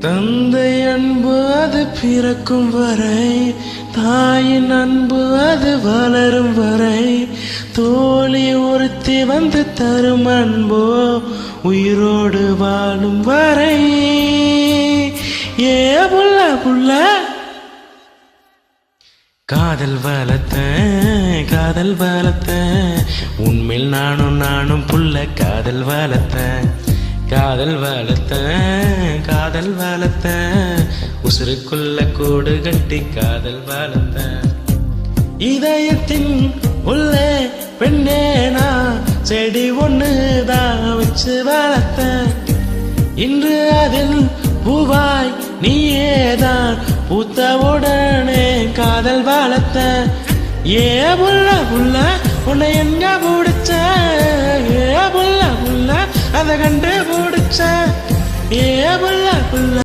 தந்தை அன்பு அது பிறக்கும் வரை, தாயின் அன்பு அது வளரும் வரை, தோழி ஒருத்தி வந்து தரும் அன்போ உயிரோடு வாழும் வரை. ஏ புள்ள புள்ள காதல் வளர்த்த உண்மையில் நானும் புள்ள காதல் வளர்த்த உசுருக்குள்ள கூடு கட்டி காதல் வளர்த்த. இதயத்தின் உள்ளே பெண்ணேனா செடி ஒண்ணுதான் வச்சு வளர்த்த. இன்று அதில் பூவாய் நீயேதான் பூத்த உடனே காதல் வளர்த்த. ஏ புள்ள புள்ள உன்னை எங்க பிடிச்ச, ஏ புள்ள புள்ள அதை கண்டு பிடிச்ச, ஏ புள்ள புள்ள.